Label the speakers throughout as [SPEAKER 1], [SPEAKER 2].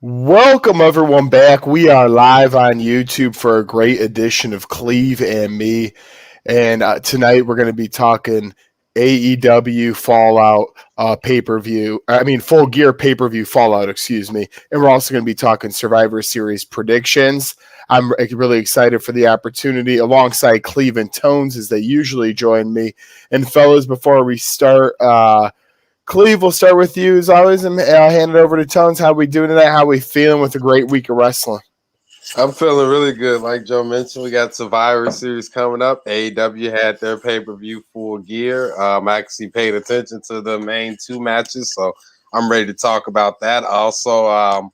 [SPEAKER 1] Welcome everyone back. We are live on YouTube for a great edition of Cleve and Me, and tonight we're going to be talking AEW Fallout pay-per-view. I mean, Full Gear pay-per-view Fallout. Excuse me. And we're also going to be talking Survivor Series predictions. I'm really excited for the opportunity alongside Cleve and Tones as they usually join me. And fellas, before we start. Cleve, we'll start with you as always, and I'll hand it over to Tones. How we doing tonight? How we feeling with a great week of wrestling?
[SPEAKER 2] I'm feeling really good. Like Joe mentioned, we got Survivor Series coming up. AEW had their pay-per-view Full Gear. I actually paid attention to the main two matches, so I'm ready to talk about that. Also,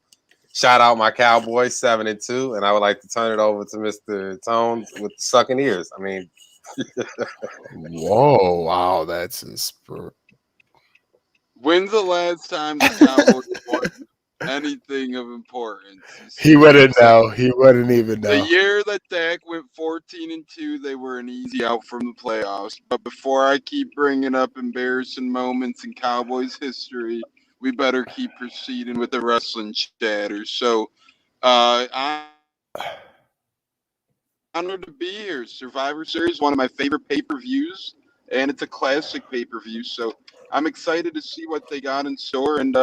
[SPEAKER 2] shout out my Cowboys 7-2, and I would like to turn it over to Mr. Tones with the sucking ears. I mean,
[SPEAKER 1] whoa, wow, that's inspiring.
[SPEAKER 3] When's the last time the Cowboys won anything of importance?
[SPEAKER 1] He wouldn't know. He wouldn't even know.
[SPEAKER 3] The year that Dak went 14-2, they were an easy out from the playoffs. But before I keep bringing up embarrassing moments in Cowboys history, we better keep proceeding with the wrestling chatter. So, I'm honored to be here. Survivor Series, one of my favorite pay-per-views, and it's a classic pay-per-view. So I'm excited to see what they got in store, and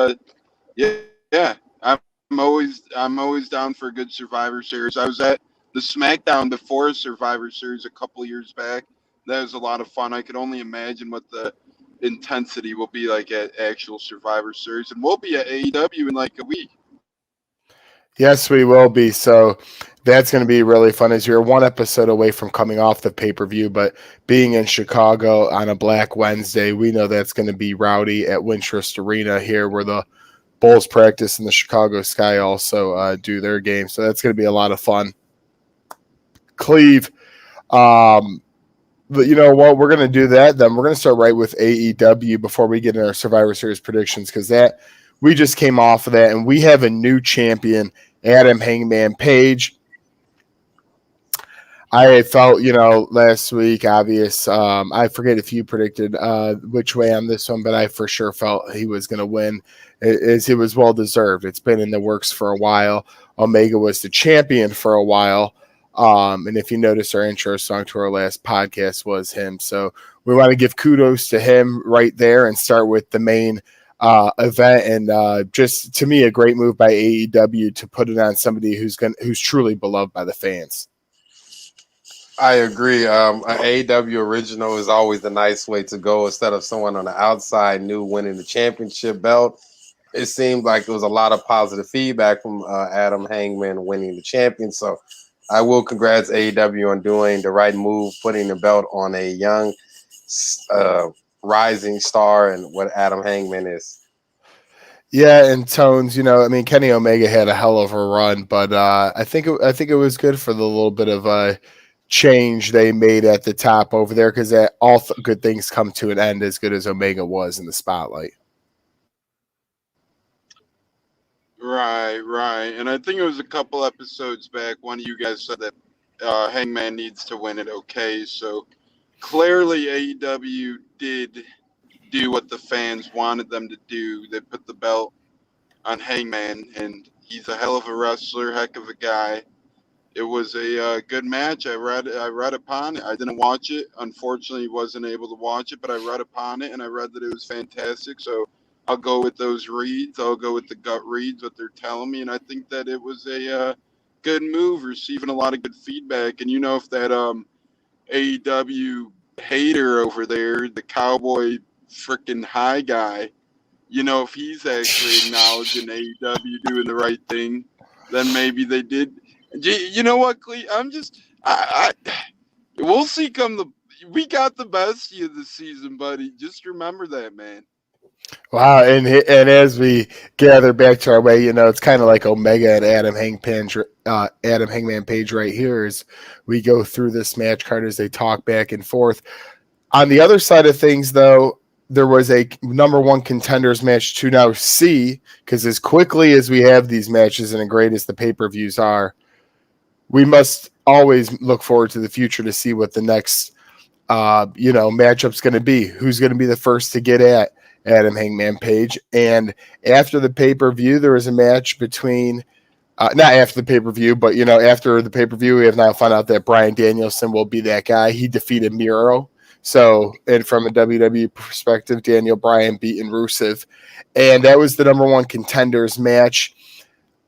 [SPEAKER 3] yeah, I'm always down for a good Survivor Series. I was at the SmackDown before Survivor Series a couple years back. That was a lot of fun. I could only imagine what the intensity will be like at actual Survivor Series, and we'll be at AEW in like a week.
[SPEAKER 1] Yes, we will be. So that's going to be really fun as you're one episode away from coming off the pay-per-view, but being in Chicago on a Black Wednesday, we know that's going to be rowdy at Wintrust Arena here where the Bulls practice and the Chicago Sky also do their game. So that's going to be a lot of fun. Cleve, but you know what? We're going to do that. Then we're going to start right with AEW before we get in our Survivor Series predictions because that we just came off of that, and we have a new champion, Adam Hangman Page. I felt, last week, obvious. I forget if you predicted which way on this one, but I for sure felt he was going to win. It was well-deserved. It's been in the works for a while. Omega was the champion for a while. And if you notice, our intro song to our last podcast was him. So we want to give kudos to him right there and start with the main event, and just to me a great move by AEW to put it on somebody who's truly beloved by the fans.
[SPEAKER 2] I agree. An AEW original is always a nice way to go instead of someone on the outside new winning the championship belt. It seemed like there was a lot of positive feedback from Adam Hangman winning the champion. So I will congrats AEW on doing the right move, putting the belt on a young rising star and what Adam Hangman is.
[SPEAKER 1] Yeah, and Tones, Kenny Omega had a hell of a run, but I think it was good for the little bit of change they made at the top over there because all good things come to an end. As good as Omega was in the spotlight.
[SPEAKER 3] Right. And I think it was a couple episodes back. One of you guys said that Hangman needs to win it. Okay, so clearly AEW did do what the fans wanted them to do. They put the belt on Hangman, and he's a hell of a wrestler, heck of a guy. It was a good match. I read upon it. I didn't watch it. Unfortunately, wasn't able to watch it, but I read upon it, and I read that it was fantastic. So I'll go with those reads. I'll go with the gut reads, what they're telling me, and I think that it was a good move, receiving a lot of good feedback. And if that AEW hater over there, the cowboy freaking high guy, if he's actually acknowledging AEW doing the right thing, then maybe they did. You know what, Clee? We'll see. We got the best of the season, buddy. Just remember that, man.
[SPEAKER 1] Wow, and as we gather back to our way, it's kind of like Omega and Adam Hangman Page right here as we go through this match card as they talk back and forth. On the other side of things, though, there was a number one contenders match to now see, because as quickly as we have these matches and as great as the pay-per-views are, we must always look forward to the future to see what the next matchup's going to be. Who's going to be the first to get at Adam Hangman Page. And after the pay-per-view, there was a match between not after the pay-per-view, but after the pay-per-view, we have now found out that Bryan Danielson will be that guy. He defeated Miro. So, and from a WWE perspective, Daniel Bryan beating Rusev. And that was the number one contenders match.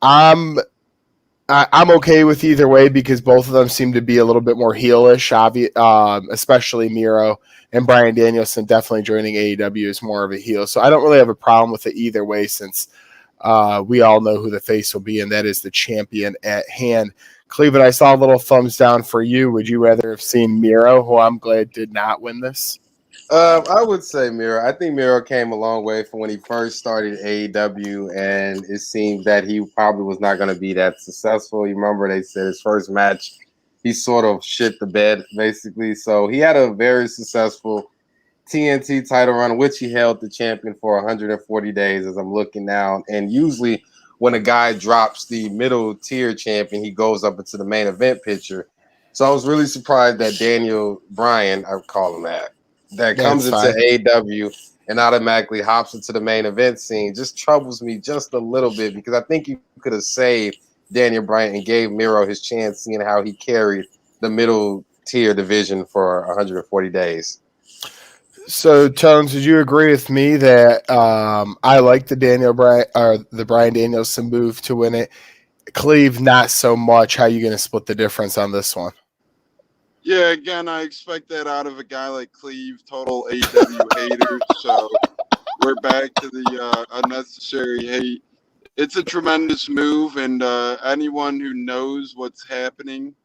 [SPEAKER 1] I'm okay with either way because both of them seem to be a little bit more heelish, especially Miro, and Bryan Danielson definitely joining AEW is more of a heel. So I don't really have a problem with it either way since we all know who the face will be, and that is the champion at hand. Cleveland, I saw a little thumbs down for you. Would you rather have seen Miro, who I'm glad did not win this?
[SPEAKER 2] I would say Miro. I think Miro came a long way from when he first started AEW, and it seemed that he probably was not going to be that successful. You remember they said his first match, he sort of shit the bed, basically. So he had a very successful TNT title run, which he held the champion for 140 days, as I'm looking now. And usually when a guy drops the middle tier champion, he goes up into the main event picture. So I was really surprised that Daniel Bryan, I call him that comes into AEW and automatically hops into the main event scene just troubles me just a little bit because I think you could have saved Daniel Bryan and gave Miro his chance, seeing how he carried the middle tier division for 140 days.
[SPEAKER 1] So, Tones, would you agree with me that I like the Bryan Danielson move to win it? Cleve, not so much. How are you going to split the difference on this one?
[SPEAKER 3] Yeah, again, I expect that out of a guy like Cleve, total AEW hater. So we're back to the unnecessary hate. It's a tremendous move, and anyone who knows what's happening,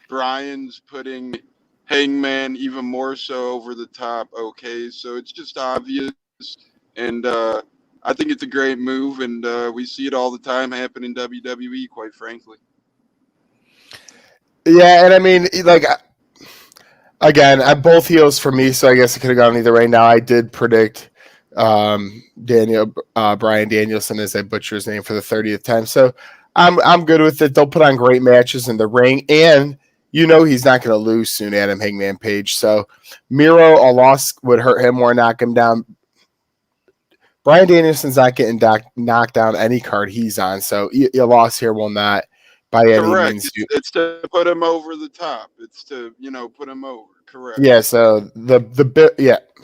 [SPEAKER 3] Brian's putting Hangman even more so over the top. Okay, so it's just obvious, and I think it's a great move, and we see it all the time happen in WWE, quite frankly.
[SPEAKER 1] Yeah, and I mean, like, again, I'm both heels for me, so I guess it could have gone either way. Now, I did predict Bryan Danielson, as I butcher his name for the 30th time, so I'm good with it. They'll put on great matches in the ring, and he's not going to lose soon, Adam Hangman Page. So Miro, a loss would hurt him or knock him down. Bryan Danielson's not getting knocked down any card he's on, so a loss here will not by any
[SPEAKER 3] Correct.
[SPEAKER 1] means.
[SPEAKER 3] It's to put him over the top. It's to put him over. Correct.
[SPEAKER 1] Yeah. So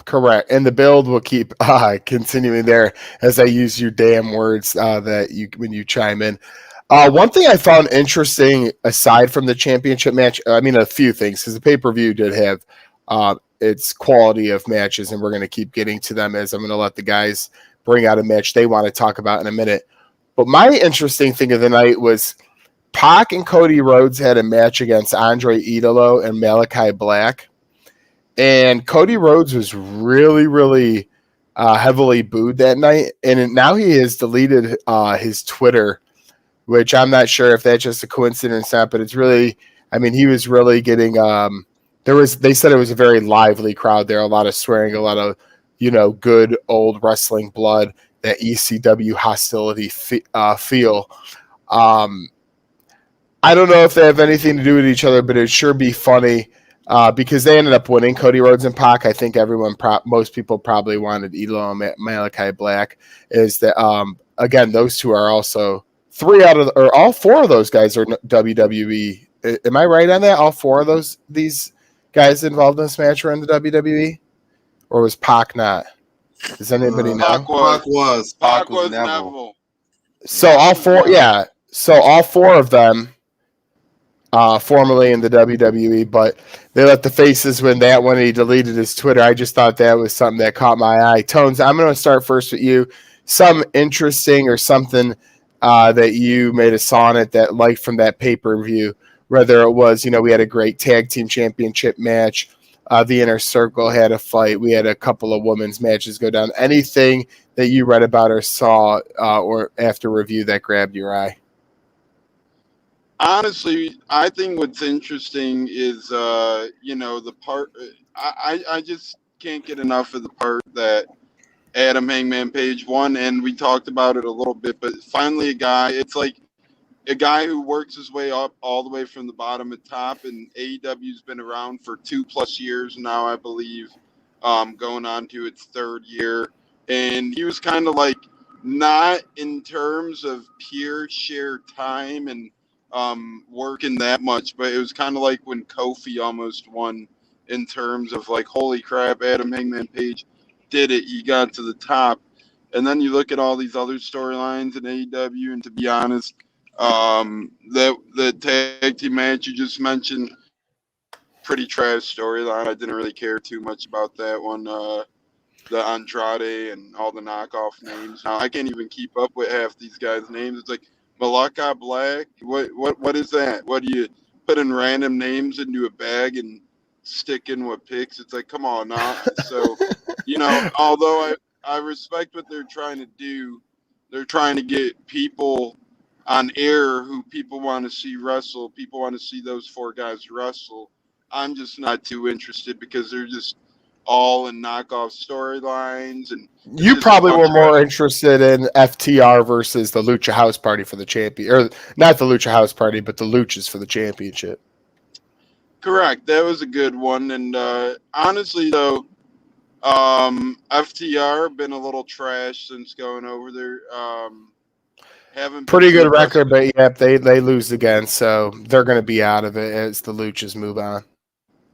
[SPEAKER 1] correct, and the build will keep continuing there as I use your damn words when you chime in. One thing I found interesting, aside from the championship match, I mean a few things because the pay-per-view did have its quality of matches, and we're going to keep getting to them as I'm going to let the guys bring out a match they want to talk about in a minute. But my interesting thing of the night was Pac and Cody Rhodes had a match against Andre Idolo and Malachi Black. And Cody Rhodes was really, really heavily booed that night. And now he has deleted his Twitter, which I'm not sure if that's just a coincidence or not, but it's really, I mean, he was really getting, they said it was a very lively crowd there, a lot of swearing, a lot of, good old wrestling blood, that ECW hostility feel. I don't know if they have anything to do with each other, but it'd sure be funny because they ended up winning, Cody Rhodes and Pac. I think most people probably wanted Idolo and Malachi Black. Is that again? Those two are also all four of those guys are WWE. Am I right on that? All four of these guys involved in this match were in the WWE, or was Pac not? Does anybody know?
[SPEAKER 2] Pac was
[SPEAKER 3] Neville.
[SPEAKER 1] So all four, yeah. So all four of them. Formerly in the WWE, but they let the faces win that one. He deleted his Twitter. I just thought that was something that caught my eye. Tones, I'm going to start first with you. Some interesting or something that you made a saw on it that liked from that pay-per-view, whether it was, we had a great tag team championship match. The Inner Circle had a fight. We had a couple of women's matches go down. Anything that you read about or saw or after review that grabbed your eye?
[SPEAKER 3] Honestly, I think what's interesting is, the part. I just can't get enough of the part that Adam Hangman Page won, and we talked about it a little bit. But finally, it's like a guy who works his way up all the way from the bottom to top, and AEW's been around for 2+ years now, I believe, going on to its third year. and he was kind of like not in terms of pure sheer time and working that much, but it was kind of like when Kofi almost won in terms of like, holy crap, Adam Hangman Page did it. He got to the top. And then you look at all these other storylines in AEW, and to be honest, the tag team match you just mentioned, pretty trash storyline. I didn't really care too much about that one. The Andrade and all the knockoff names. Now I can't even keep up with half these guys' names. It's like Malaka Black. What is that? What do you put in random names into a bag and stick in what picks? It's like, come on now. So, although I respect what they're trying to do, they're trying to get people on air who people want to see wrestle. People want to see those four guys wrestle. I'm just not too interested because they're just all in knockoff storylines, and
[SPEAKER 1] You probably were more interested in FTR versus the Lucha House Party for the champion, or not the Lucha House Party, but the Luchas for the championship.
[SPEAKER 3] Correct. That was a good one. And honestly, though, FTR been a little trash since going over there. Haven't
[SPEAKER 1] pretty good record, but yep, they lose again, so they're going to be out of it as the Luchas move on.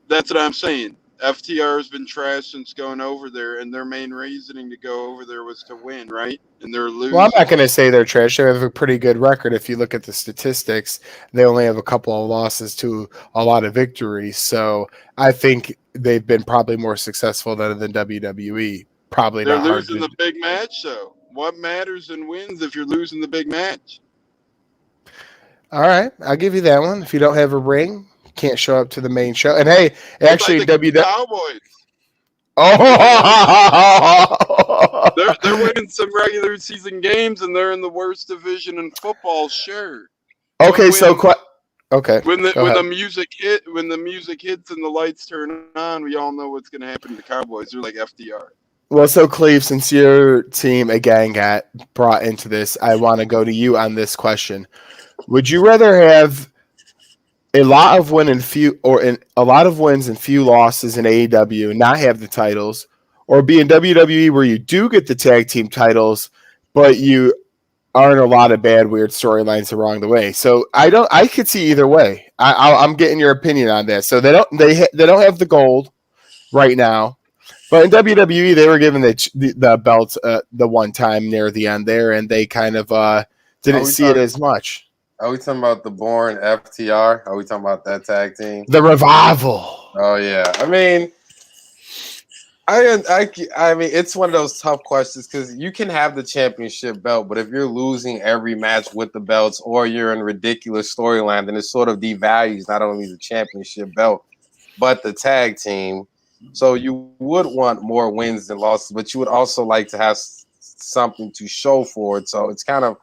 [SPEAKER 3] That's what I'm saying. FTR has been trash since going over there, and their main reasoning to go over there was to win, right? And they're losing.
[SPEAKER 1] Well, I'm not going to say they're trash. They have a pretty good record. If you look at the statistics, they only have a couple of losses to a lot of victories. So I think they've been probably more successful than WWE. Probably
[SPEAKER 3] they're
[SPEAKER 1] not hard
[SPEAKER 3] losing
[SPEAKER 1] to...
[SPEAKER 3] the big match, though. What matters in wins if you're losing the big match?
[SPEAKER 1] All right, I'll give you that one. If you don't have a ring, can't show up to the main show. And hey, actually,
[SPEAKER 3] like the Cowboys.
[SPEAKER 1] Oh,
[SPEAKER 3] they're winning some regular season games, and they're in the worst division in football. Sure.
[SPEAKER 1] Okay, okay.
[SPEAKER 3] When the music hits and the lights turn on, we all know what's going to happen to the Cowboys. They're like FDR.
[SPEAKER 1] Well, so Cleve, since your team again got brought into this, I want to go to you on this question. Would you rather have a lot of wins and few losses in AEW and not have the titles, or be in WWE where you do get the tag team titles, but you are in a lot of bad, weird storylines along the way? So I could see either way. I'm getting your opinion on that. So they don't have the gold right now, but in WWE they were given the belt the one time near the end there, and they kind of didn't see it as much.
[SPEAKER 2] Are we talking about the Born FTR? Are we talking about that tag team?
[SPEAKER 1] The Revival.
[SPEAKER 2] Oh yeah. I mean, it's one of those tough questions because you can have the championship belt, but if you're losing every match with the belts or you're in a ridiculous storyline, then it sort of devalues not only the championship belt, but the tag team. So you would want more wins than losses, but you would also like to have something to show for it. So it's kind of,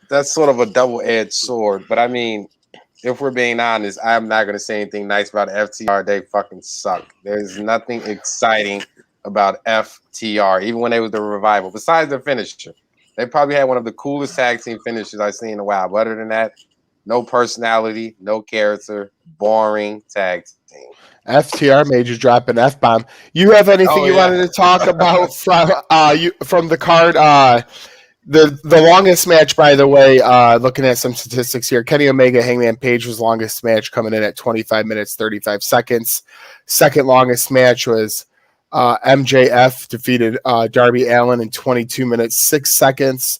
[SPEAKER 2] that's sort of a double-edged sword. But I mean, if we're being honest, I'm not going to say anything nice about FTR. They fucking suck. There's nothing exciting about FTR, even when they was the Revival. Besides their finisher, they probably had one of the coolest tag team finishers I've seen in a while. But other than that, no personality, no character, boring tag team.
[SPEAKER 1] FTR made you drop an F-bomb. You have anything you wanted to talk about from the card? The longest match, by the way, looking at some statistics here, Kenny Omega, Hangman Page was longest match, coming in at 25 minutes, 35 seconds. Second longest match was MJF defeated Darby Allin in 22 minutes, 6 seconds.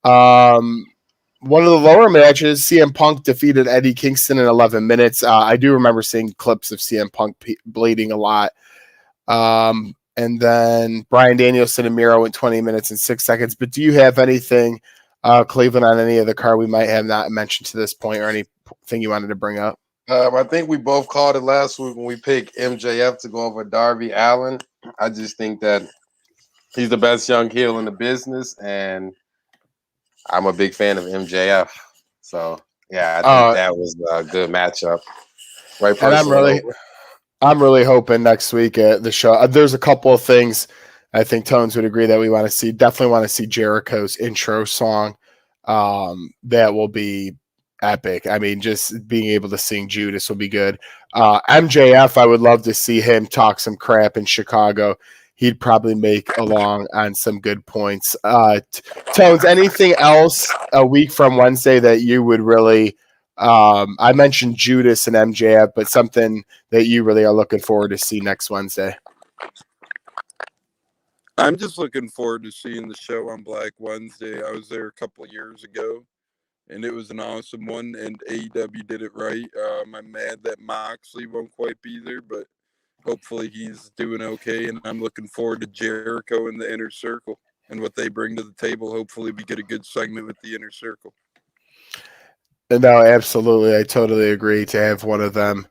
[SPEAKER 1] One of the lower matches, CM Punk defeated Eddie Kingston in 11 minutes. I do remember seeing clips of CM Punk bleeding a lot. And then Bryan Danielson and Miro in 20 minutes and 6 seconds. But do you have anything, Cleveland, on any of the card we might have not mentioned to this point, or anything you wanted to bring up?
[SPEAKER 2] I think we both called it last week when we picked MJF to go over Darby Allin. I just think that he's the best young heel in the business, and I'm a big fan of MJF. So, yeah, I think that was a good matchup. Right,
[SPEAKER 1] and I'm really hoping next week at the show, there's a couple of things I think Tones would agree that we want to see. Definitely want to see Jericho's intro song. That will be epic. I mean, just being able to sing Judas will be good. MJF, I would love to see him talk some crap in Chicago. he'd probably make along on some good points. Tones, anything else a week from Wednesday that you would really? I mentioned Judas and MJF, but something that you really are looking forward to see next Wednesday.
[SPEAKER 4] I'm just looking forward to seeing the show on Black Wednesday. I was there a couple of years ago, and it was an awesome one, and AEW did it right. I'm mad that Moxley won't quite be there, but hopefully he's doing okay, and I'm looking forward to Jericho and the Inner Circle and what they bring to the table. Hopefully we get a good segment with the Inner Circle.
[SPEAKER 1] No, absolutely. I totally agree to have one of them.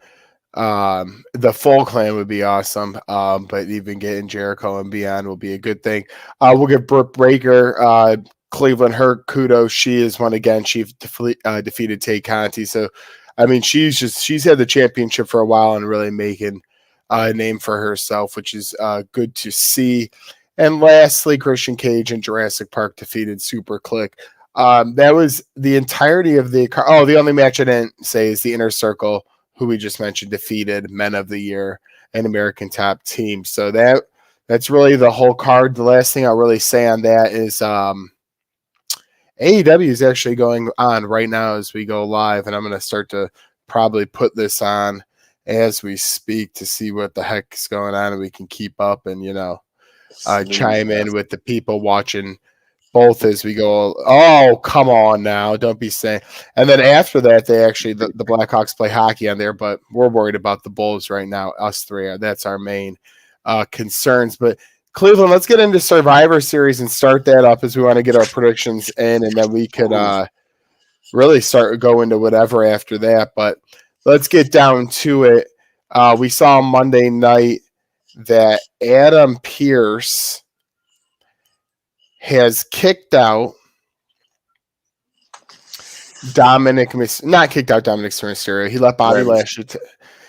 [SPEAKER 1] The full clan would be awesome, but even getting Jericho and beyond will be a good thing. We'll give Brooke Breaker, Cleveland, her kudos. She is one again. She defeated Tay Conti. So, I mean, she's had the championship for a while and really making a name for herself, which is good to see. And lastly, Christian Cage and Jurassic Park defeated Super Click. That was the entirety of the. The only match I didn't say is the Inner Circle, who we just mentioned, defeated Men of the Year and American Top Team. So that's really the whole card. The last thing I'll really say on that is AEW is actually going on right now as we go live, and I'm going to start to probably put this on as we speak to see what the heck is going on, and we can keep up and, chime in with the people watching both as we go. Oh, come on now. Don't be saying. And then after that, they actually, the Blackhawks play hockey on there, but we're worried about the Bulls right now. Us three, that's our main concerns. But Cleveland, let's get into Survivor Series and start that up as we want to get our predictions in, and then we could really start going to whatever after that. But let's get down to it. We saw Monday night that Adam Pearce has kicked out not kicked out Dominic Mysterio. He let Bobby Lashley.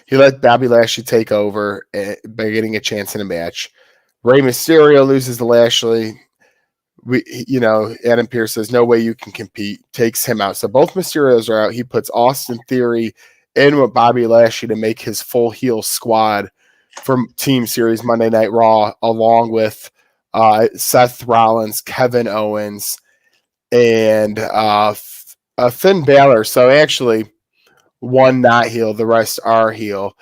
[SPEAKER 1] He let Bobby Lashley take over by getting a chance in a match. Rey Mysterio loses to Lashley. Adam Pearce says, no way you can compete, takes him out. So both Mysterios are out. He puts Austin Theory in with Bobby Lashley to make his full heel squad from Team Series Monday Night Raw, along with Seth Rollins, Kevin Owens, and Finn Balor. So actually, one not heel, the rest are heel.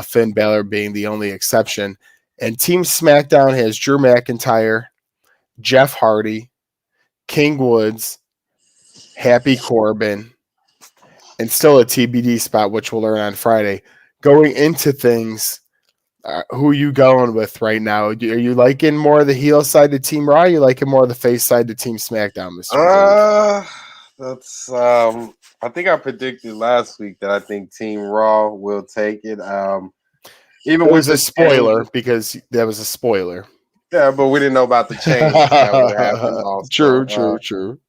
[SPEAKER 1] Finn Balor being the only exception. And Team SmackDown has Drew McIntyre, Jeff Hardy, King Woods, Happy Corbin, and still a TBD spot, which we'll learn on Friday. Going into things, who are you going with right now? Are you liking more of the heel side to Team Raw? Or are you liking more of the face side to Team SmackDown, Mr.
[SPEAKER 2] That's I think I predicted last week that I think Team Raw will take it. Even
[SPEAKER 1] it was a spoiler because that was a spoiler.
[SPEAKER 2] Yeah, but we didn't know about the change that would happen. Also.
[SPEAKER 1] True.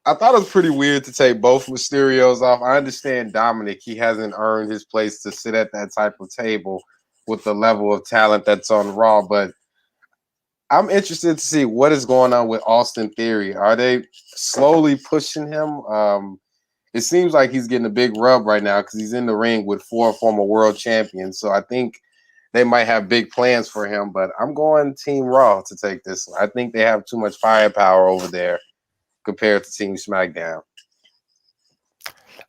[SPEAKER 2] I thought it was pretty weird to take both Mysterios off. I understand Dominic; he hasn't earned his place to sit at that type of table with the level of talent that's on Raw, but I'm interested to see what is going on with Austin Theory. Are they slowly pushing him? It seems like he's getting a big rub right now because he's in the ring with 4 former world champions. So I think they might have big plans for him, but I'm going Team Raw to take this one. I think they have too much firepower over there compared to Team SmackDown.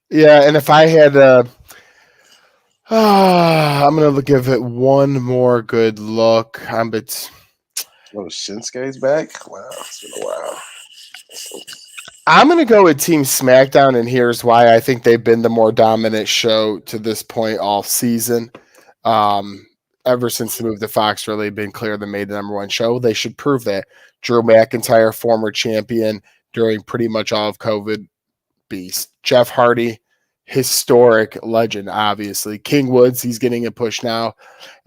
[SPEAKER 1] Yeah, and if I had I'm going to give it one more good look.
[SPEAKER 2] Shinsuke's back? Wow, it's been a while.
[SPEAKER 1] I'm going to go with Team SmackDown, and here's why. I think they've been the more dominant show to this point all season. Ever since the move to Fox, really been clear they made the number one show. They should prove that. Drew McIntyre, former champion during pretty much all of COVID, beast. Jeff Hardy, historic legend, obviously. King Woods, he's getting a push now,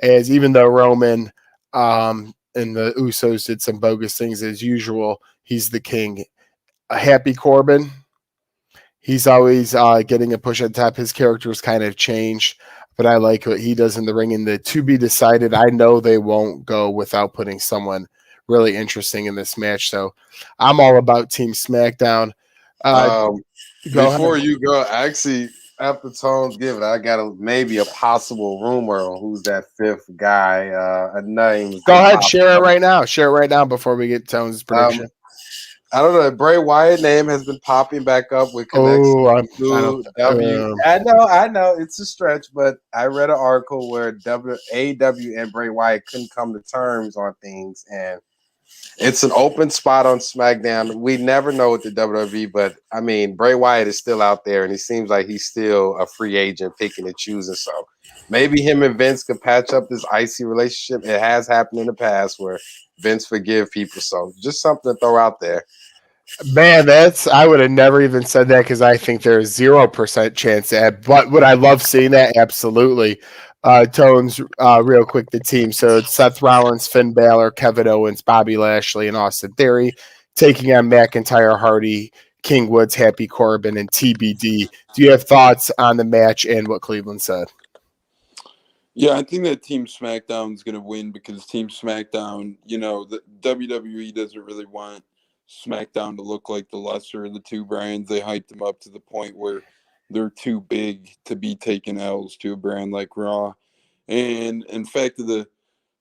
[SPEAKER 1] as even though Roman and the Usos did some bogus things as usual, he's the king. Happy Corbin, he's always getting a push at the top. His character has kind of changed, but I like what he does in the ring. And the to be decided, I know they won't go without putting someone really interesting in this match. So I'm all about Team SmackDown.
[SPEAKER 2] Before you go, actually, after Tone's given, I got maybe a possible rumor on who's that fifth guy. A name's
[SPEAKER 1] Go
[SPEAKER 2] been
[SPEAKER 1] ahead,
[SPEAKER 2] popping
[SPEAKER 1] share it
[SPEAKER 2] up.
[SPEAKER 1] right now. Share it right now before we get Tones' prediction.
[SPEAKER 2] I don't know. Bray Wyatt name has been popping back up with connection
[SPEAKER 1] Oh, I
[SPEAKER 2] to W.
[SPEAKER 1] don't.
[SPEAKER 2] I know, it's a stretch, but I read an article where AEW and Bray Wyatt couldn't come to terms on things, and it's an open spot on SmackDown. We never know with the WWE, but I mean, Bray Wyatt is still out there, and he seems like he's still a free agent, picking and choosing. So maybe him and Vince could patch up this icy relationship. It has happened in the past where Vince forgive people. So just something to throw out there.
[SPEAKER 1] Man, I would have never even said that because I think there's 0% chance that. But would I love seeing that? Absolutely. Tones, real quick, the team. So it's Seth Rollins, Finn Balor, Kevin Owens, Bobby Lashley, and Austin Theory taking on McIntyre, Hardy, King Woods, Happy Corbin, and TBD. Do you have thoughts on the match and what Cleveland said?
[SPEAKER 4] Yeah, I think that Team SmackDown is going to win because Team SmackDown, the WWE doesn't really want SmackDown to look like the lesser of the two brands. They hyped them up to the point where they're too big to be taking L's to a brand like Raw. And in fact, of the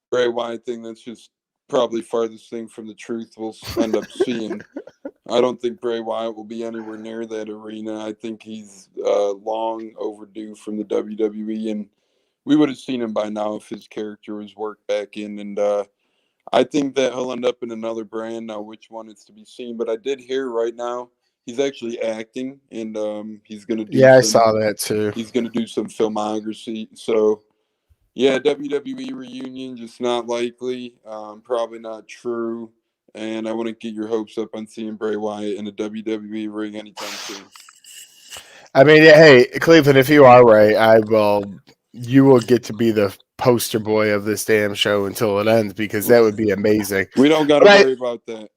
[SPEAKER 4] Bray Wyatt thing, that's just probably farthest thing from the truth we'll end up seeing. I don't think Bray Wyatt will be anywhere near that arena. I think he's long overdue from the WWE, and we would have seen him by now if his character was worked back in. And I think that he'll end up in another brand. Now, which one is to be seen. But I did hear right now he's actually acting, and he's going to do.
[SPEAKER 1] Yeah, I saw that too.
[SPEAKER 4] He's going to do some filmography. So, yeah, WWE reunion just not likely. Probably not true. And I wouldn't get your hopes up on seeing Bray Wyatt in a WWE ring anytime soon.
[SPEAKER 1] I mean, hey, Cleveland, if you are right, you will get to be the poster boy of this damn show until it ends because that would be amazing.
[SPEAKER 4] We don't got to worry about that.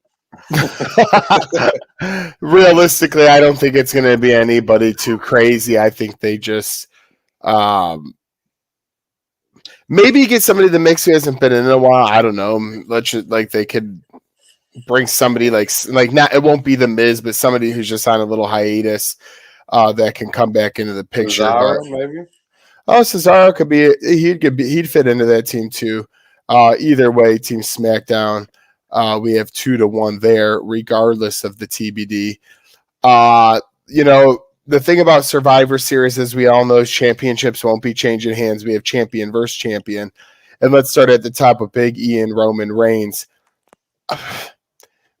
[SPEAKER 1] Realistically, I don't think it's going to be anybody too crazy. I think they just maybe get somebody in the mix who hasn't been in a while. I don't know. They could bring somebody like not. It won't be the Miz, but somebody who's just on a little hiatus that can come back into the picture.
[SPEAKER 2] Cesaro, maybe.
[SPEAKER 1] Oh, Cesaro could be. He'd fit into that team too. Either way, Team SmackDown. We have 2-1 there, regardless of the TBD. The thing about Survivor Series, as we all know, championships won't be changing hands. We have champion versus champion. And let's start at the top with Big E and Roman Reigns.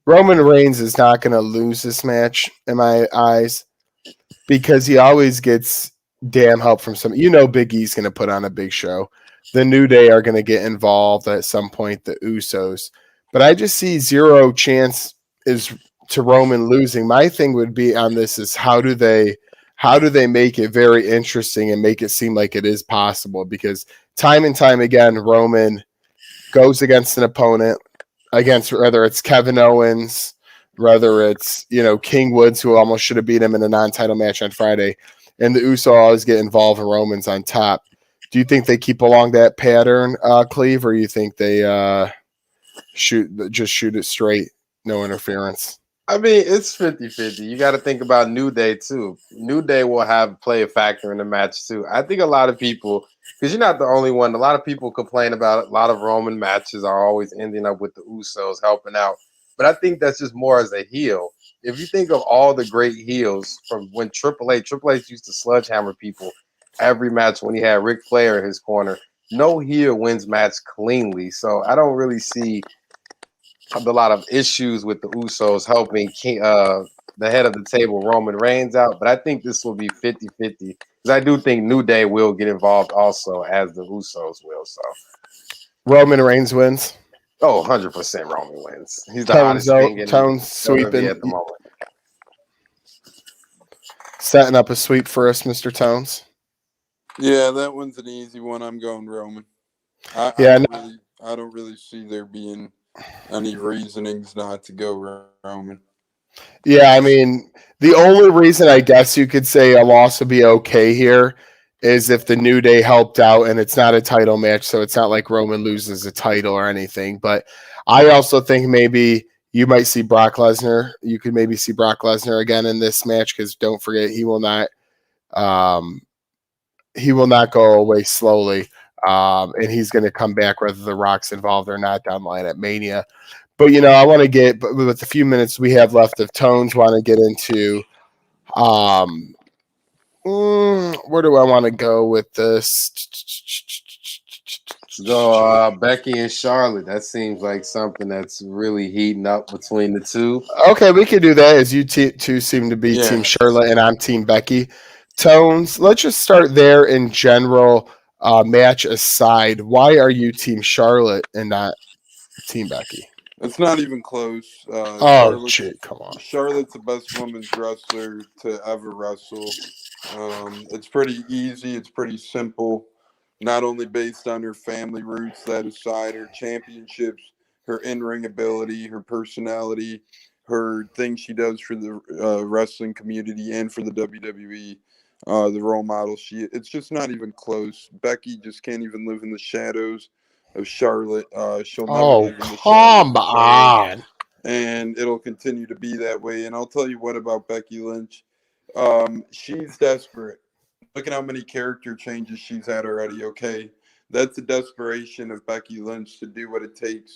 [SPEAKER 1] Roman Reigns is not going to lose this match in my eyes because he always gets damn help from some. Big E's going to put on a big show. The New Day are going to get involved at some point, the Usos. But I just see zero chance is to Roman losing. My thing would be on this is how do they make it very interesting and make it seem like it is possible? Because time and time again, Roman goes against an opponent, against whether it's Kevin Owens, whether it's King Woods, who almost should have beat him in a non-title match on Friday, and the Usos always get involved and Roman's on top. Do you think they keep along that pattern, Cleve, or you think they shoot it straight, no interference?
[SPEAKER 2] I mean, it's 50-50. You got to think about New Day, too. New Day will play a factor in the match, too. I think a lot of people, because you're not the only one, a lot of people complain about a lot of Roman matches are always ending up with the Usos helping out. But I think that's just more as a heel. If you think of all the great heels from when Triple H used to sledgehammer people every match when he had Ric Flair in his corner, no heel wins match cleanly. So I don't really see a lot of issues with the Usos helping the head of the table, Roman Reigns, out. But I think this will be 50-50 because I do think New Day will get involved also, as the Usos will. So
[SPEAKER 1] Roman Reigns wins.
[SPEAKER 2] Oh, 100% Roman wins. He's the hottest thing in
[SPEAKER 1] sweeping
[SPEAKER 2] at the moment.
[SPEAKER 1] Setting up a sweep for us, Mr. Tones.
[SPEAKER 4] Yeah, that one's an easy one. I'm going Roman. I don't really see there being any reasonings not to go Roman.
[SPEAKER 1] Yeah, I mean, the only reason I guess you could say a loss would be okay here is if the New Day helped out and it's not a title match, so it's not like Roman loses a title or anything. But I also think maybe you might see Brock Lesnar. You could maybe see Brock Lesnar again in this match because don't forget he will not He will not go away slowly. And he's going to come back whether The Rock's involved or not down the line at Mania. But, I want to get, with the few minutes we have left of Tones, want to get into where do I want to go with this?
[SPEAKER 2] Let's go Becky and Charlotte. That seems like something that's really heating up between the two.
[SPEAKER 1] Okay, we can do that as you two seem to be Team Charlotte and I'm Team Becky. Tones, let's just start there in general. Match aside, why are you Team Charlotte and not Team Becky?
[SPEAKER 4] It's not even close.
[SPEAKER 1] Shit, come on.
[SPEAKER 4] Charlotte's the best women's wrestler to ever wrestle. It's pretty easy. It's pretty simple. Not only based on her family roots, that aside, her championships, her in-ring ability, her personality, her things she does for the wrestling community and for the WWE, the role model. It's just not even close. Becky just can't even live in the shadows of Charlotte. She'll never live in the shadows of Charlotte. And it'll continue to be that way. And I'll tell you what about Becky Lynch. She's desperate. Look at how many character changes she's had already, okay? That's the desperation of Becky Lynch to do what it takes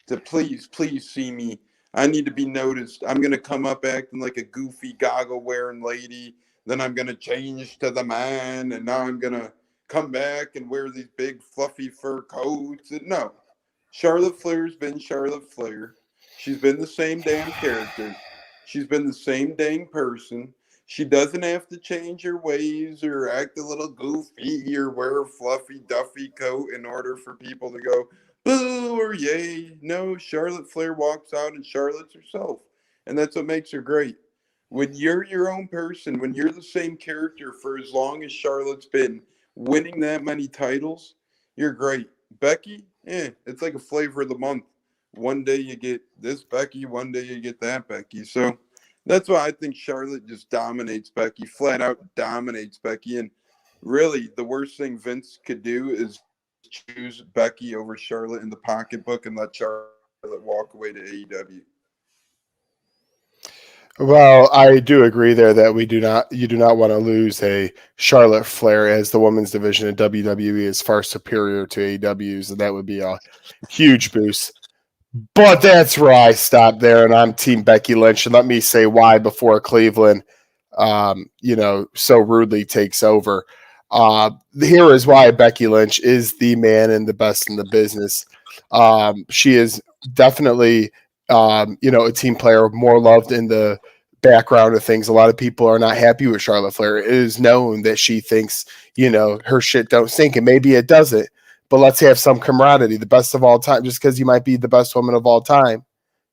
[SPEAKER 4] to please see me. I need to be noticed. I'm going to come up acting like a goofy goggle-wearing lady. Then I'm going to change to the man. And now I'm going to come back and wear these big fluffy fur coats. And no. Charlotte Flair's been Charlotte Flair. She's been the same damn character. She's been the same dang person. She doesn't have to change her ways or act a little goofy or wear a fluffy duffy coat in order for people to go boo or yay. No, Charlotte Flair walks out and Charlotte's herself. And that's what makes her great. When you're your own person, when you're the same character for as long as Charlotte's been winning that many titles, you're great. Becky, it's like a flavor of the month. One day you get this Becky, one day you get that Becky. So that's why I think Charlotte just dominates Becky, flat out dominates Becky. And really, the worst thing Vince could do is choose Becky over Charlotte in the pocketbook and let Charlotte walk away to AEW.
[SPEAKER 1] Well, I do agree there that you do not want to lose a Charlotte Flair, as the women's division in WWE is far superior to AEW's, and that would be a huge boost. But that's where I stop there, and I'm Team Becky Lynch. And let me say why before Cleveland, so rudely takes over. Here is why Becky Lynch is the man and the best in the business. She is definitely, a team player, more loved in the background of things. A lot of people are not happy with Charlotte Flair. It is known that she thinks, her shit don't stink, and maybe it doesn't. But let's have some camaraderie. The best of all time, just because you might be the best woman of all time,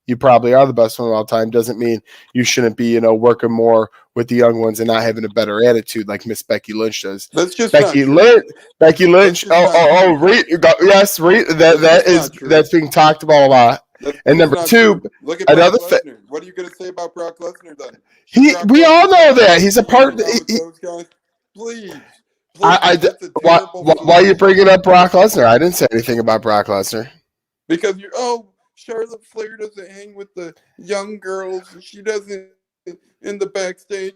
[SPEAKER 1] you probably are the best woman of all time, doesn't mean you shouldn't be, working more with the young ones and not having a better attitude like Miss Becky Lynch does.
[SPEAKER 4] That's just
[SPEAKER 1] Becky Lynch. Becky Lynch. That's being talked about a lot. And number two,
[SPEAKER 4] look at Brock Lesnar. What are you going to say about Brock Lesnar then?
[SPEAKER 1] We all know that he's a part of
[SPEAKER 4] those guys. Please.
[SPEAKER 1] Why are you bringing up Brock Lesnar? I didn't say anything about Brock Lesnar.
[SPEAKER 4] Because Charlotte Flair doesn't hang with the young girls, and she doesn't in the backstage.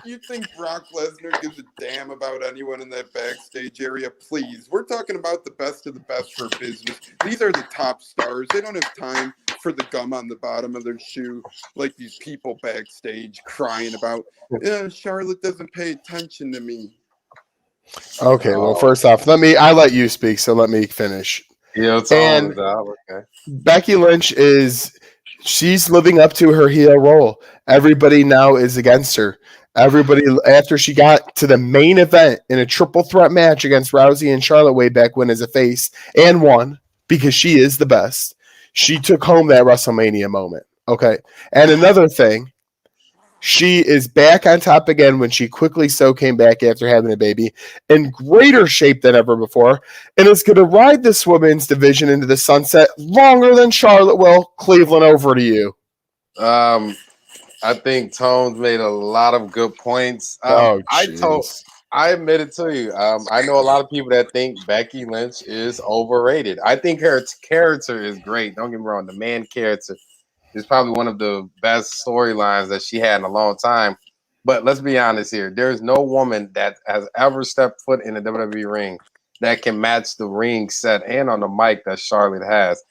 [SPEAKER 4] You think Brock Lesnar gives a damn about anyone in that backstage area? Please. We're talking about the best of the best for business. These are the top stars. They don't have time for the gum on the bottom of their shoe like these people backstage crying about, Charlotte doesn't pay attention to me.
[SPEAKER 1] Okay, well, first off, I let you speak, so let me finish.
[SPEAKER 2] Yeah, it's all okay.
[SPEAKER 1] Becky Lynch she's living up to her heel role. Everybody now is against her. Everybody, after she got to the main event in a triple threat match against Rousey and Charlotte way back when as a face, and won, because she is the best, she took home that WrestleMania moment. Okay, and another thing, she is back on top again when she quickly came back after having a baby, in greater shape than ever before, and is going to ride this women's division into the sunset longer than Charlotte will. Cleveland, over to you.
[SPEAKER 2] I think Tones made a lot of good points. I admit it to you. I know a lot of people that think Becky Lynch is overrated. I think her character is great. Don't get me wrong. The man character is probably one of the best storylines that she had in a long time. But let's be honest here. There's no woman that has ever stepped foot in the WWE ring that can match the ring set and on the mic that Charlotte has.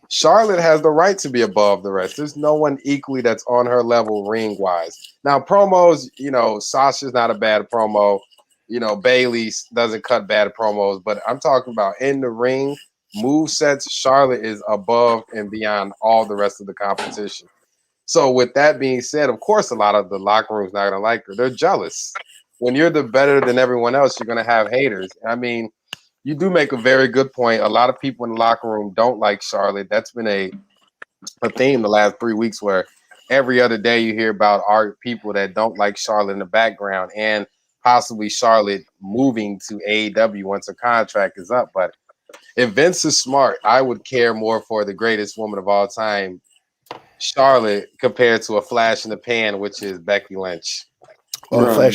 [SPEAKER 2] Charlotte has the right to be above the rest. There's no one equally that's on her level ring wise. Now, promos, Sasha's not a bad promo. Bailey doesn't cut bad promos, but I'm talking about in the ring, move sets. Charlotte is above and beyond all the rest of the competition. So, with that being said, of course, a lot of the locker room's not going to like her. They're jealous. When you're the better than everyone else, you're going to have haters. I mean, you do make a very good point. A lot of people in the locker room don't like Charlotte. That's been a theme the last 3 weeks where every other day you hear about people that don't like Charlotte in the background and possibly Charlotte moving to AEW once her contract is up. But if Vince is smart, I would care more for the greatest woman of all time, Charlotte, compared to a flash in the pan, which is Becky Lynch.
[SPEAKER 1] Well,
[SPEAKER 4] Right.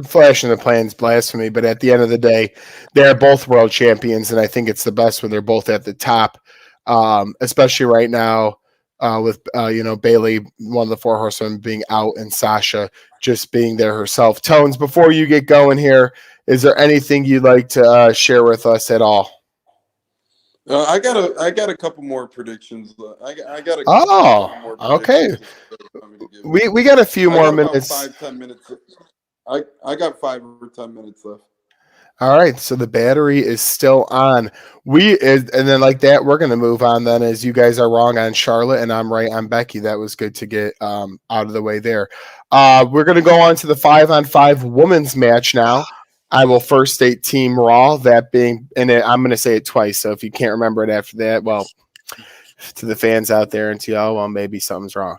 [SPEAKER 1] flash in the plan's blasphemy, but at the end of the day, they're both world champions, and I think it's the best when they're both at the top, especially right now with Bailey, one of the four horsemen, being out, and Sasha just being there herself. Tones, before you get going here, is there anything you'd like to share with us at all?
[SPEAKER 4] I got a couple more predictions. I got a
[SPEAKER 1] Oh,
[SPEAKER 4] couple more
[SPEAKER 1] okay.
[SPEAKER 4] predictions. To give.
[SPEAKER 1] We got a few
[SPEAKER 4] I
[SPEAKER 1] more
[SPEAKER 4] got about
[SPEAKER 1] minutes.
[SPEAKER 4] 5-10 minutes. I got 5 or 10 minutes left.
[SPEAKER 1] All right, so the battery is still on. And then like that, we're gonna move on then, as you guys are wrong on Charlotte and I'm right on Becky. That was good to get out of the way there. We're gonna go on to the 5-on-5 women's match now. I will first state Team Raw, that being, and I'm gonna say it twice. So if you can't remember it after that, well, to the fans out there and to y'all, well, maybe something's wrong.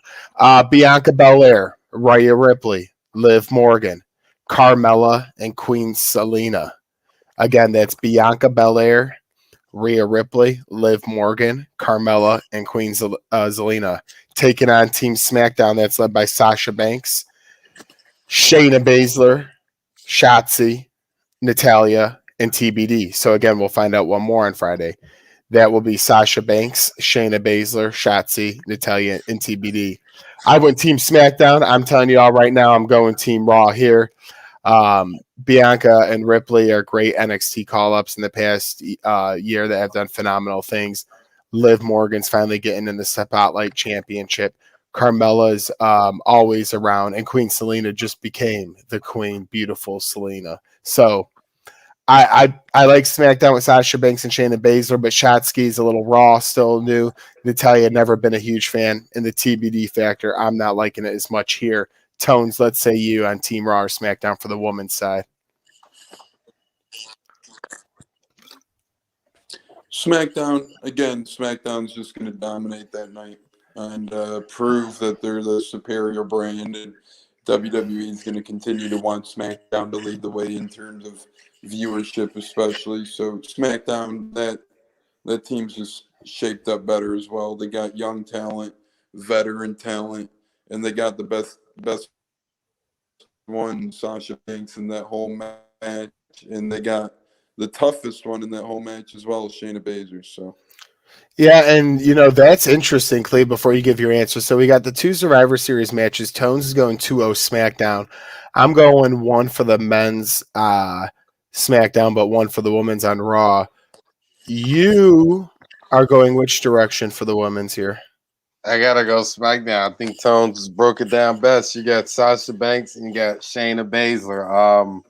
[SPEAKER 1] Bianca Belair, Rhea Ripley, Liv Morgan, Carmella, and Queen Selena. Again, that's Bianca Belair, Rhea Ripley, Liv Morgan, Carmella, and Queen Zelina. Taking on Team SmackDown, that's led by Sasha Banks, Shayna Baszler, Shotzi, Natalia, and TBD. So again, we'll find out one more on Friday. That will be Sasha Banks, Shayna Baszler, Shotzi, Natalia, and TBD. I went Team SmackDown. I'm telling you all right now, I'm going Team Raw here. Bianca and Ripley are great NXT call-ups in the past year that have done phenomenal things. Liv Morgan's finally getting in the Spotlight Championship. Carmella's always around, and Queen Selena just became the Queen Beautiful Selena. So I like SmackDown with Sasha Banks and Shayna Baszler, but Shotzi's a little raw, still new. Natalia, never been a huge fan. In the TBD factor, I'm not liking it as much here. Tones, let's say you on Team Raw or SmackDown for the women's side.
[SPEAKER 4] SmackDown, again, SmackDown's just going to dominate that night and prove that they're the superior brand, and WWE is going to continue to want SmackDown to lead the way in terms of viewership, especially. So SmackDown, that team's just shaped up better as well. They got young talent, veteran talent, and they got the best one, Sasha Banks, in that whole match, and they got the toughest one in that whole match as well, Shayna Baszler. So
[SPEAKER 1] Yeah, and that's interesting, Cleve, before you give your answer. So we got the 2 Survivor Series matches. Tones is going 2-0 SmackDown. I'm going 1 for the men's SmackDown, but 1 for the women's on Raw. You are going which direction for the women's here?
[SPEAKER 2] I gotta go SmackDown. I think Tones just broke it down best. You got Sasha Banks and you got Shayna Baszler.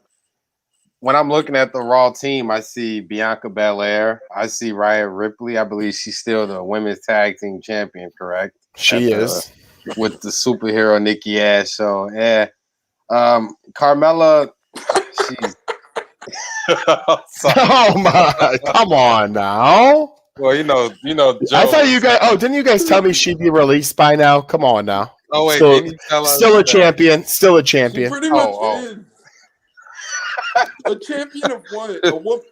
[SPEAKER 2] When I'm looking at the Raw team, I see Bianca Belair. I see Rhea Ripley. I believe she's still the women's tag team champion, correct?
[SPEAKER 1] She is.
[SPEAKER 2] With the superhero Nikki Ash. So, yeah. Carmella, she's.
[SPEAKER 1] Oh, my. Come on now.
[SPEAKER 2] Well, Joe,
[SPEAKER 1] I thought you guys. Oh, didn't you guys tell me she'd be released by now? Come on now.
[SPEAKER 2] Oh wait,
[SPEAKER 1] still,
[SPEAKER 2] can you tell us
[SPEAKER 1] still a champion. Still a champion.
[SPEAKER 4] She pretty much is. A champion of what?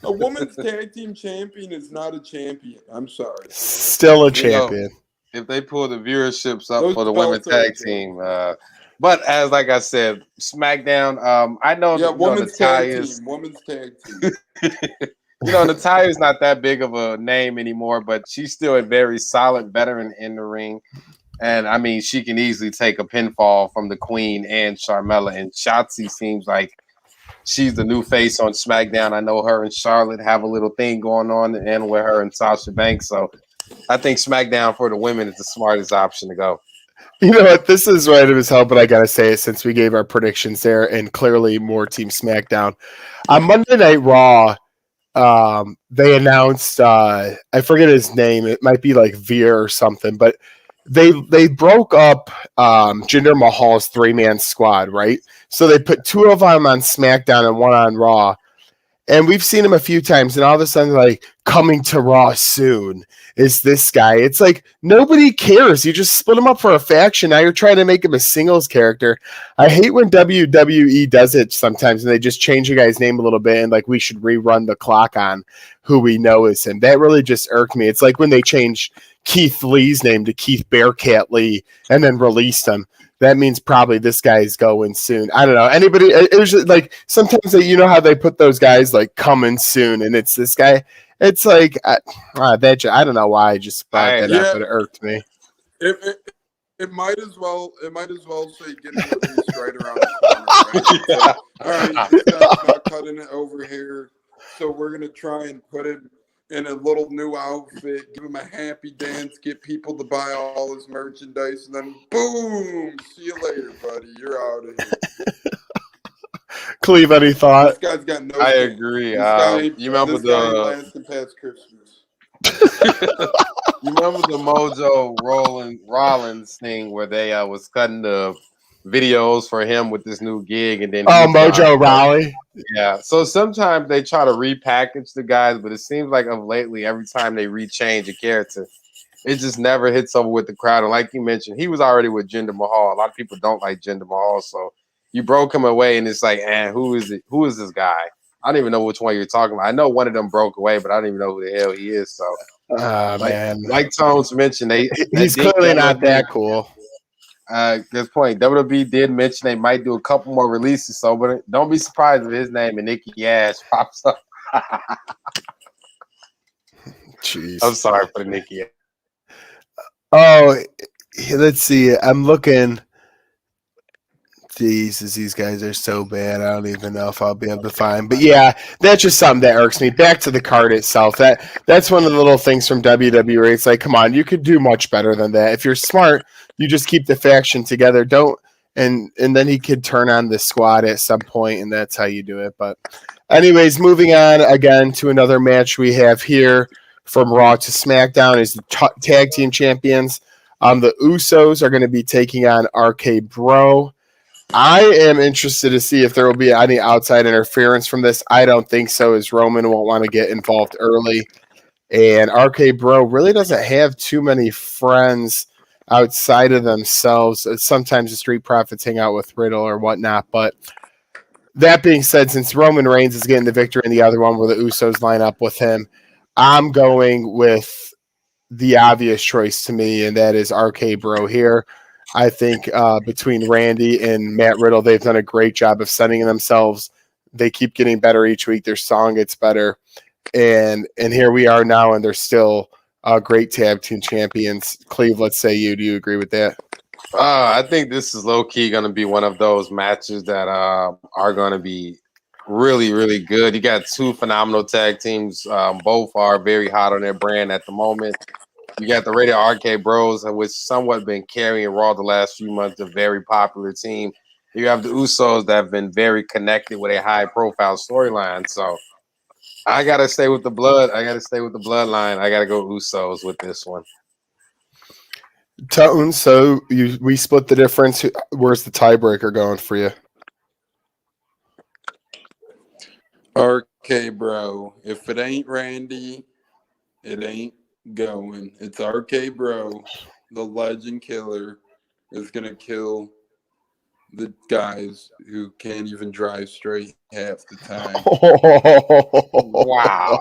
[SPEAKER 4] A woman's tag team champion is not a champion. I'm sorry.
[SPEAKER 1] Still a champion.
[SPEAKER 2] If they pull the viewerships up for the women's tag team, but like I said, SmackDown. I know.
[SPEAKER 4] Yeah, women's tag team. Women's tag team.
[SPEAKER 2] Natalia's not that big of a name anymore, but she's still a very solid veteran in the ring. And I mean, she can easily take a pinfall from the Queen and Sharmella. And Shotzi seems like she's the new face on SmackDown. I know her and Charlotte have a little thing going on, and with her and Sasha Banks. So I think SmackDown for the women is the smartest option to go.
[SPEAKER 1] You know what? This is random as hell, but I gotta say it since we gave our predictions there, and clearly more Team SmackDown. On Monday Night Raw, they announced I forget his name. It might be like Veer or something, but they broke up Jinder Mahal's 3-man squad, right? So they put 2 of them on SmackDown and 1 on Raw. And we've seen him a few times, and all of a sudden, like, coming to Raw soon is this guy. It's like nobody cares. You just split him up for a faction. Now you're trying to make him a singles character. I hate when WWE does it sometimes, and they just change a guy's name a little bit, and like we should rerun the clock on who we know is him. That really just irked me. It's like when they changed Keith Lee's name to Keith Bearcat Lee and then released him. That means probably this guy's going soon. I don't know. Anybody? It was just like sometimes you know how they put those guys like coming soon, and it's this guy. It's like I don't know why I just brought that up, but it irked me.
[SPEAKER 4] It might as well say getting released right around the corner. Right? So, all right, this guy's not cutting it over here, so we're gonna try and put him in a little new outfit, give him a happy dance, get people to buy all his merchandise, and then boom! See you later, buddy. You're out of here.
[SPEAKER 1] Cleve, any thought?
[SPEAKER 4] This guy's got no.
[SPEAKER 2] I agree. You remember
[SPEAKER 4] lasting past Christmas.
[SPEAKER 2] You remember the Mojo Rollins thing where they was cutting the videos for him with this new gig, and then
[SPEAKER 1] Mojo Rawley.
[SPEAKER 2] Yeah. So sometimes they try to repackage the guys, but it seems like of lately, every time they rechange a character, it just never hits over with the crowd. And like you mentioned, he was already with Jinder Mahal. A lot of people don't like Jinder Mahal, so you broke him away, and it's like, who is it? Who is this guy? I don't even know which one you're talking about. I know one of them broke away, but I don't even know who the hell he is. So,
[SPEAKER 1] man,
[SPEAKER 2] like Tones mentioned,
[SPEAKER 1] he's clearly not that cool.
[SPEAKER 2] Good point. WWE did mention they might do a couple more releases, so but don't be surprised if his name and Nikki Ash pops up.
[SPEAKER 1] Jeez,
[SPEAKER 2] I'm sorry for the Nikki.
[SPEAKER 1] Oh, let's see. I'm looking. Jesus, these guys are so bad. I don't even know if I'll be able to find. But yeah, that's just something that irks me. Back to the card itself. That's one of the little things from WWE. It's like, come on, you could do much better than that. If you're smart, you just keep the faction together. Don't and then he could turn on the squad at some point, and that's how you do it. But anyways, moving on again to another match we have here from Raw to SmackDown is the tag team champions. The Usos are going to be taking on RK Bro. I am interested to see if there will be any outside interference from this. I don't think so, as Roman won't want to get involved early. And RK Bro really doesn't have too many friends outside of themselves. Sometimes the Street Profits hang out with Riddle or whatnot. But that being said, since Roman Reigns is getting the victory in the other one where the Usos line up with him, I'm going with the obvious choice to me, and that is RK Bro here. I think between Randy and Matt Riddle, they've done a great job of setting themselves. They keep getting better each week. Their song gets better. And here we are now, and they're still great tag team champions. Cleve, let's say you. Do you agree with that?
[SPEAKER 2] I think this is low-key going to be one of those matches that are going to be really, really good. You got 2 phenomenal tag teams. Both are very hot on their brand at the moment. You got the Rated RK Bros, which somewhat been carrying Raw the last few months, a very popular team. You have the Usos that have been very connected with a high-profile storyline. So I got to stay with the blood. I got to stay with the bloodline. I got to go Usos with this one.
[SPEAKER 1] Tone, so we split the difference. Where's the tiebreaker going for you?
[SPEAKER 4] RK Bro. If it ain't Randy, it ain't going. It's RK Bro, the legend killer, is gonna kill the guys who can't even drive straight half the time.
[SPEAKER 2] Wow.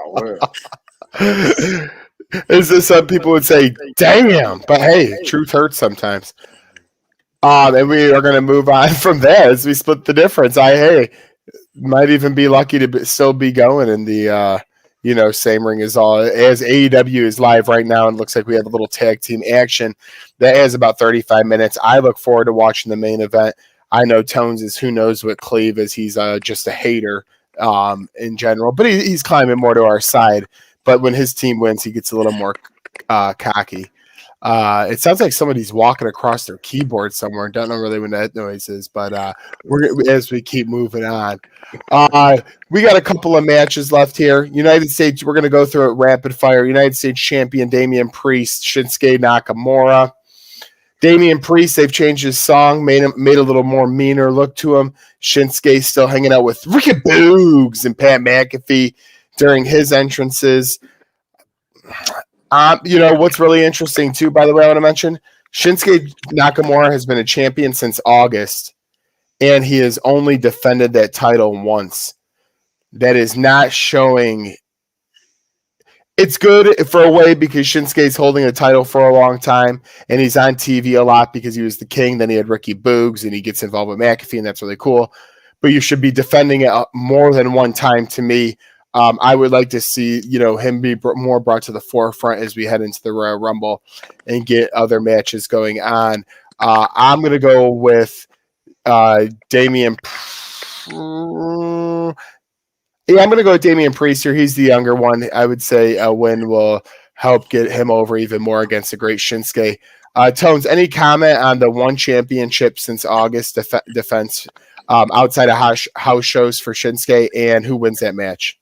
[SPEAKER 1] Is this some people would say, damn, but hey, truth hurts sometimes. And we are going to move on from that as we split the difference. Might even be lucky to still be going in the same ring as all. As AEW is live right now, and looks like we have a little tag team action that has about 35 minutes. I look forward to watching the main event. I know Tones is who knows what Cleve is. He's just a hater in general, but he's climbing more to our side. But when his team wins, he gets a little more cocky. It sounds like somebody's walking across their keyboard somewhere. Don't know really what that noise is, but as we keep moving on, we got a couple of matches left here. United States, we're going to go through it rapid fire. United States champion Damian Priest, Shinsuke Nakamura. Damian Priest, they've changed his song, made a little more meaner look to him. Shinsuke still hanging out with Ricky Boogs and Pat McAfee during his entrances. What's really interesting too, by the way, I want to mention, Shinsuke Nakamura has been a champion since August, and he has only defended that title once. That is not showing. It's good for a way because Shinsuke's holding a title for a long time, and he's on TV a lot because he was the king. Then he had Ricky Boogs, and he gets involved with McAfee, and that's really cool. But you should be defending it more than one time to me. I would like to see, him be more brought to the forefront as we head into the Royal Rumble and get other matches going on. I'm going to go with Damian. I'm going to go with Damian Priest here. He's the younger one. I would say a win will help get him over even more against the great Shinsuke. Tones, any comment on the one championship since August defense outside of house shows for Shinsuke, and who wins that match?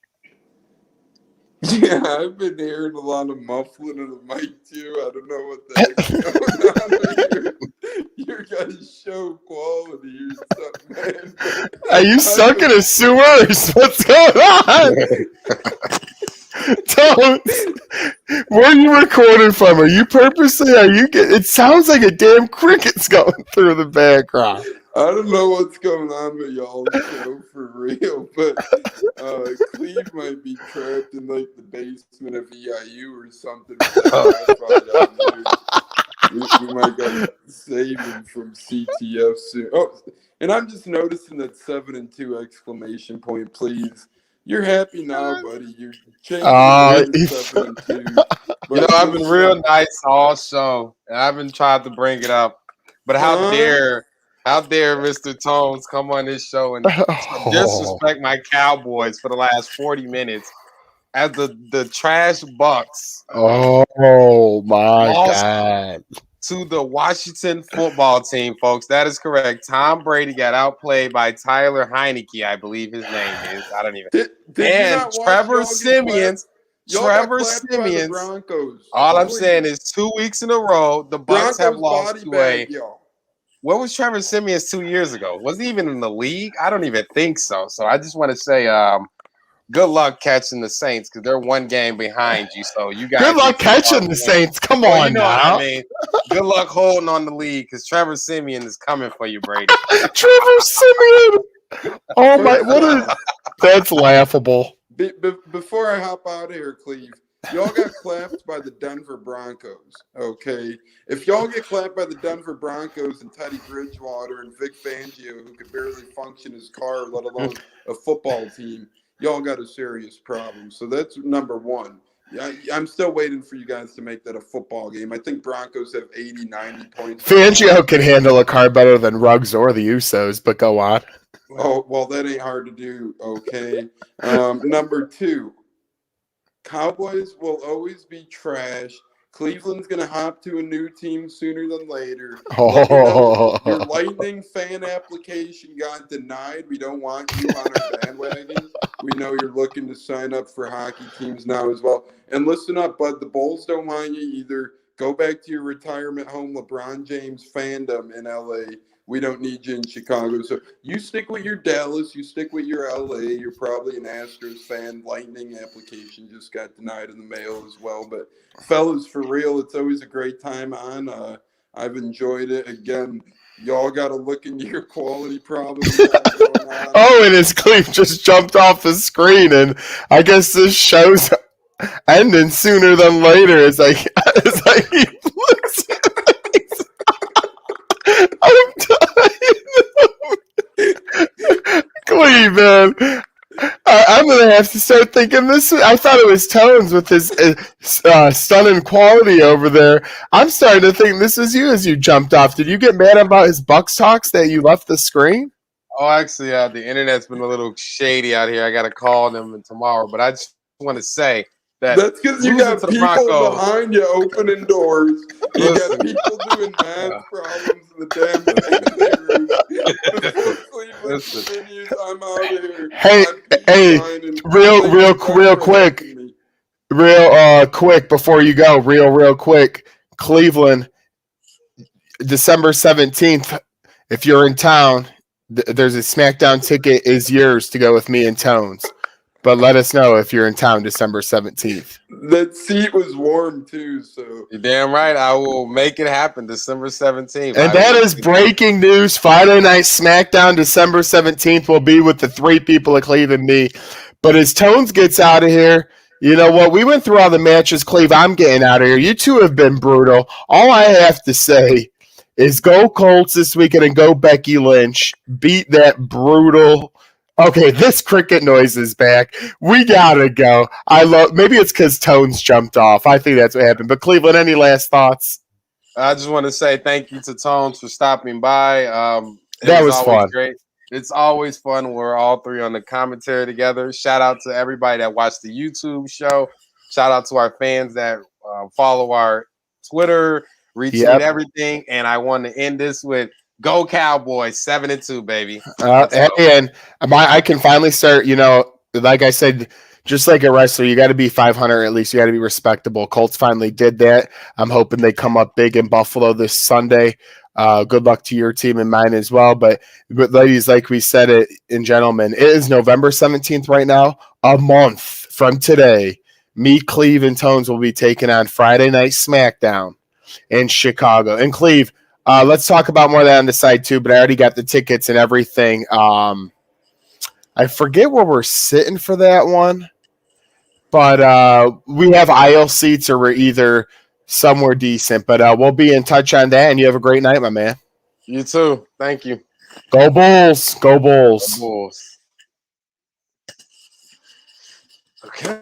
[SPEAKER 4] Yeah, I've been hearing a lot of muffling of the mic too. I don't know what the heck's going on here. Your guys' show quality or something, man.
[SPEAKER 1] Are you stuck in a sewers? What's going on? Don't. Where are you recording from? Are you purposely? It sounds like a damn cricket's going through the background.
[SPEAKER 4] I don't know what's going on with y'all's show for real, but Cleve might be trapped in like the basement of EIU or something. We might got to save him from CTF soon. Oh, and I'm just noticing that 7-2 exclamation point, please. You're happy now, buddy. You're changing 7-2.
[SPEAKER 2] I've been real nice all show, and I've been trying to bring it up. But how dare Mr. Tones come on this show and disrespect my Cowboys for the last 40 minutes as the trash Bucks.
[SPEAKER 1] Oh my God.
[SPEAKER 2] To the Washington football team, folks. That is correct. Tom Brady got outplayed by Tyler Heineke, I believe his name is. I don't even. And Trevor Siemian. All I'm saying is 2 weeks in a row, the Bucks have lost to a. What was Trevor Siemian 2 years ago? Was he even in the league? I don't even think so. So I just want to say, good luck catching the Saints because they're one game behind you. So you guys.
[SPEAKER 1] Good luck catching the Saints. Come on,
[SPEAKER 2] you know
[SPEAKER 1] now.
[SPEAKER 2] what I mean. Good luck holding on the lead because Trevor Siemian is coming for you, Brady.
[SPEAKER 1] Trevor Siemian. Oh my! That's laughable.
[SPEAKER 4] Before I hop out of here, Cleve, y'all got clapped by the Denver Broncos. Okay, if y'all get clapped by the Denver Broncos and Teddy Bridgewater and Vic Fangio, who could barely function his car, let alone a football team, y'all got a serious problem. So that's number one. I'm still waiting for you guys to make that a football game. I think Broncos have 80, 90 points.
[SPEAKER 1] Fangio can handle a car better than Ruggs or the Usos, but go on.
[SPEAKER 4] Oh, well, that ain't hard to do, okay? Number two, Cowboys will always be trash. Cleveland's going to hop to a new team sooner than later. Your Lightning fan application got denied. We don't want you on our bandwagon. We know you're looking to sign up for hockey teams now as well. And listen up, bud. The Bulls don't want you either. Go back to your retirement home, LeBron James fandom in LA. We don't need you in Chicago. So you stick with your Dallas. You stick with your LA. You're probably an Astros fan. Lightning application just got denied in the mail as well. But fellas, for real, it's always a great time on. I've enjoyed it. Again, y'all got to look into your quality problems.
[SPEAKER 1] Oh, and his Cleve just jumped off the screen, and I guess this show's ending sooner than later. It's like he looks at it. I'm dying. Cleve, man. I'm gonna have to start thinking this. I thought it was Tones with his stunning quality over there. I'm starting to think this is you as you jumped off. Did you get mad about his Bucks talks that you left the screen?
[SPEAKER 2] Oh, actually, the internet's been a little shady out here. I got to call them tomorrow, but I just want to say that
[SPEAKER 4] That's because you got people behind you opening doors. You got people doing math problems in the damn Cleveland continues. I'm out of here.
[SPEAKER 1] Real quick before you go, real quick. Cleveland, December 17th. If you're in town, there's a SmackDown ticket is yours to go with me and Tones. But let us know if you're in town December 17th.
[SPEAKER 4] That seat was warm too, so
[SPEAKER 2] you're damn right. I will make it happen December 17th.
[SPEAKER 1] And that is breaking news. Friday night SmackDown December 17th will be with the 3 people at Cleve and Me. But as Tones gets out of here, you know what? We went through all the matches, Cleve. I'm getting out of here. You two have been brutal. All I have to say is go Colts this weekend and go Becky Lynch. Beat that brutal. Okay, this cricket noise is back. We gotta go. Maybe it's because Tones jumped off. I think that's what happened. But Cleveland, any last thoughts?
[SPEAKER 2] I just want to say thank you to Tones for stopping by.
[SPEAKER 1] That was fun.
[SPEAKER 2] Great. It's always fun when we're all 3 on the commentary together. Shout out to everybody that watched the YouTube show. Shout out to our fans that follow our Twitter, retweet everything. And I want to end this with Go Cowboys, 7-2, baby.
[SPEAKER 1] And I can finally start, like I said, just like a wrestler, you got to be 500 at least. You got to be respectable. Colts finally did that. I'm hoping they come up big in Buffalo this Sunday. Good luck to your team and mine as well. But ladies, like we said it, and gentlemen, it is November 17th right now. A month from today, me, Cleve, and Tones will be taking on Friday Night SmackDown in Chicago. And Cleve, let's talk about more of that on the side too, but I already got the tickets and everything. I forget where we're sitting for that one, but we have aisle seats or we're either somewhere decent, but we'll be in touch on that, and you have a great night, my man.
[SPEAKER 2] You too. Thank you.
[SPEAKER 1] Go Bulls. Go Bulls.
[SPEAKER 2] Go Bulls. Okay.